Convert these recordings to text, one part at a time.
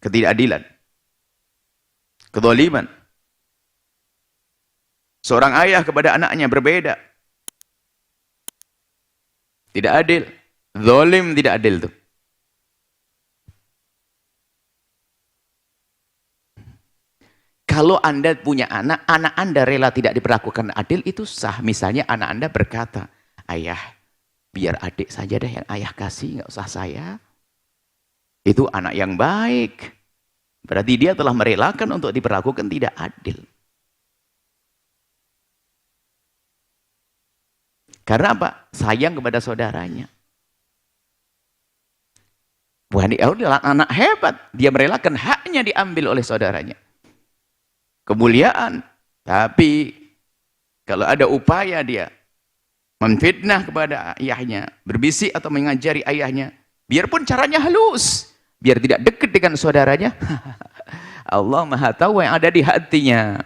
ketidakadilan, kezaliman. Seorang ayah kepada anaknya berbeda. Tidak adil. Zalim, tidak adil tuh. Kalau Anda punya anak, anak Anda rela tidak diperlakukan adil, itu sah. Misalnya anak Anda berkata, ayah, biar adik saja deh yang ayah kasih, nggak usah saya. Itu anak yang baik. Berarti dia telah merelakan untuk diperlakukan tidak adil. Karena apa? Sayang kepada saudaranya. Bukan dia adalah anak hebat. Dia merelakan haknya diambil oleh saudaranya. Kemuliaan. Tapi kalau ada upaya dia memfitnah kepada ayahnya, berbisik atau mengajari ayahnya, biarpun caranya halus, biar tidak dekat dengan saudaranya, Allah Maha tahu yang ada di hatinya.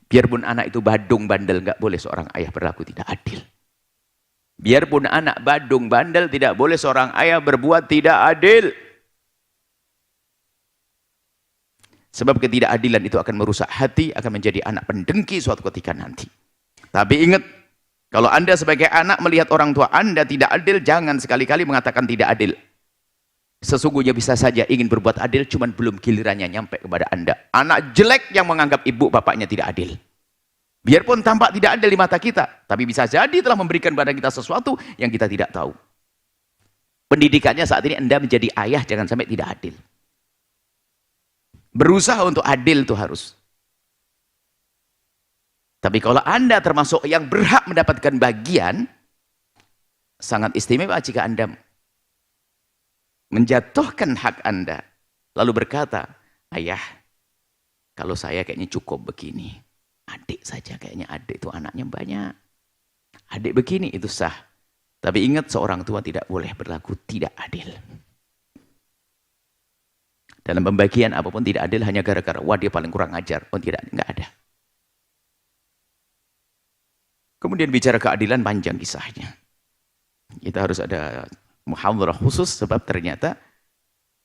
Biarpun anak itu badung bandel, nggak boleh seorang ayah berlaku tidak adil. Biarpun anak badung bandel, tidak boleh seorang ayah berbuat tidak adil. Sebab ketidakadilan itu akan merusak hati, akan menjadi anak pendengki suatu ketika nanti. Tapi ingat, kalau Anda sebagai anak melihat orang tua Anda tidak adil, jangan sekali-kali mengatakan tidak adil. Sesungguhnya bisa saja ingin berbuat adil, cuman belum gilirannya nyampe kepada Anda. Anak jelek yang menganggap ibu bapaknya tidak adil. Biarpun tampak tidak adil di mata kita, tapi bisa jadi telah memberikan kepada kita sesuatu yang kita tidak tahu. Pendidikannya saat ini Anda menjadi ayah, jangan sampai tidak adil. Berusaha untuk adil itu harus. Tapi kalau Anda termasuk yang berhak mendapatkan bagian, sangat istimewa jika Anda menjatuhkan hak Anda, lalu berkata, ayah, kalau saya kayaknya cukup begini. Adik saja, kayaknya adik itu anaknya banyak. Adik begini, itu sah. Tapi ingat, seorang tua tidak boleh berlaku tidak adil. Dalam pembagian apapun tidak adil hanya gara-gara, wah dia paling kurang ajar. Oh tidak, enggak ada. Kemudian bicara keadilan panjang kisahnya. Kita harus ada muhadharah khusus sebab ternyata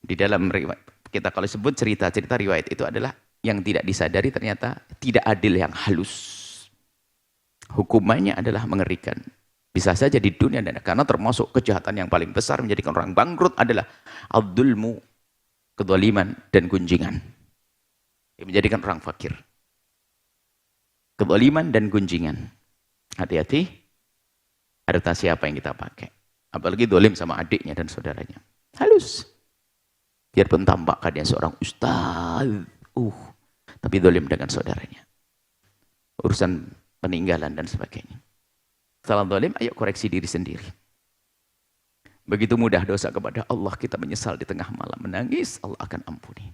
di dalam kita kalau sebut cerita-cerita riwayat itu adalah yang tidak disadari ternyata tidak adil yang halus. Hukumannya adalah mengerikan. Bisa saja di dunia dan karena termasuk kejahatan yang paling besar menjadikan orang bangkrut adalah adzulmu, kezaliman dan gunjingan. Yang menjadikan orang fakir. Kezaliman dan gunjingan. Hati-hati, harta siapa yang kita pakai. Apalagi zalim sama adiknya dan saudaranya. Halus. Biarpun tampakkan dia seorang ustaz, tapi zalim dengan saudaranya. Urusan peninggalan dan sebagainya. Salah zalim, ayo koreksi diri sendiri. Begitu mudah dosa kepada Allah, kita menyesal di tengah malam, menangis, Allah akan ampuni.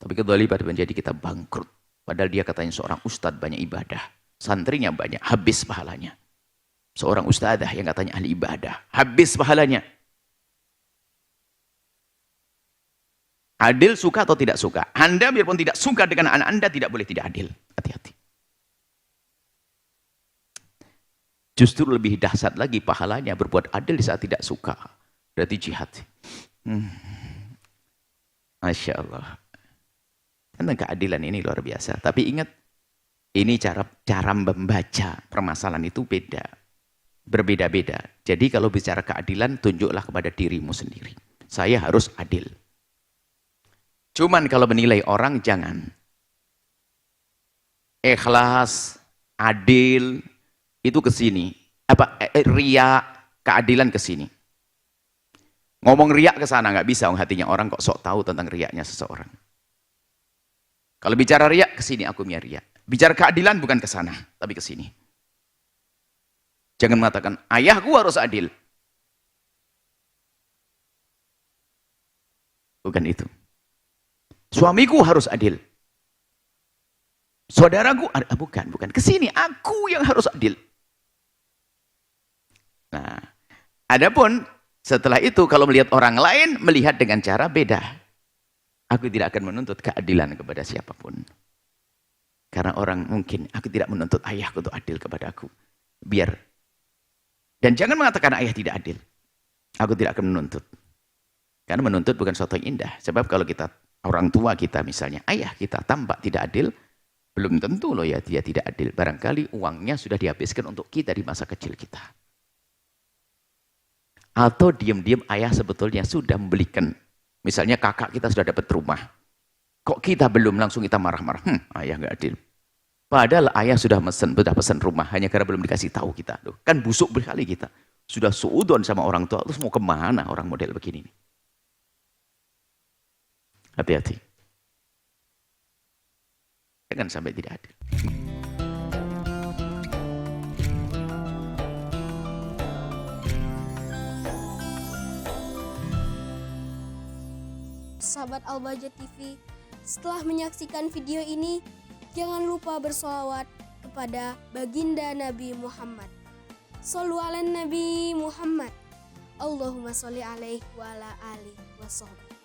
Tapi kezaliman menjadi kita bangkrut. Padahal dia katanya seorang ustadz banyak ibadah. Santrinya banyak, habis pahalanya. Seorang ustadzah yang katanya ahli ibadah, habis pahalanya. Adil suka atau tidak suka? Anda biarpun tidak suka dengan anak Anda, tidak boleh tidak adil. Hati-hati. Justru lebih dahsyat lagi pahalanya berbuat adil di saat tidak suka. Berarti jihad. Masya Allah. Tentang keadilan ini luar biasa. Tapi ingat, ini cara membaca permasalahan itu beda. Berbeda-beda. Jadi kalau bicara keadilan, tunjuklah kepada dirimu sendiri. Saya harus adil. Cuman kalau menilai orang, jangan. Ikhlas, adil, itu ke sini. Riya, keadilan ke sini. Ngomong riak ke sana nggak bisa, hatinya orang kok sok tahu tentang riaknya seseorang. Kalau bicara riak ke sini, aku punya riak. Bicara keadilan bukan ke sana, tapi ke sini. Jangan mengatakan ayahku harus adil. Bukan itu. Suamiku harus adil. Saudaraku, bukan. Ke sini, aku yang harus adil. Nah, adapun setelah itu kalau melihat orang lain, melihat dengan cara beda. Aku tidak akan menuntut keadilan kepada siapapun. Karena orang mungkin, aku tidak menuntut ayahku untuk adil kepada aku. Biar. Dan jangan mengatakan ayah tidak adil. Aku tidak akan menuntut. Karena menuntut bukan sesuatu yang indah. Sebab kalau kita, orang tua kita misalnya, ayah kita tampak tidak adil, belum tentu loh ya dia tidak adil. Barangkali uangnya sudah dihabiskan untuk kita di masa kecil kita. Atau diam-diam ayah sebetulnya sudah membelikan. Misalnya kakak kita sudah dapat rumah. Kok kita belum, langsung kita marah-marah. Ayah nggak adil. Padahal ayah sudah pesan rumah, hanya karena belum dikasih tahu kita. Kan busuk berkali kita. Sudah suudon sama orang tua, terus mau kemana orang model begini? Hati-hati. Jangan sampai tidak adil. Sahabat Al-Bahjah TV, setelah menyaksikan video ini, jangan lupa bersolawat kepada baginda Nabi Muhammad. Shollu ala Nabi Muhammad. Allahumma sholli alaihi wa ala alihi wa sahbihi.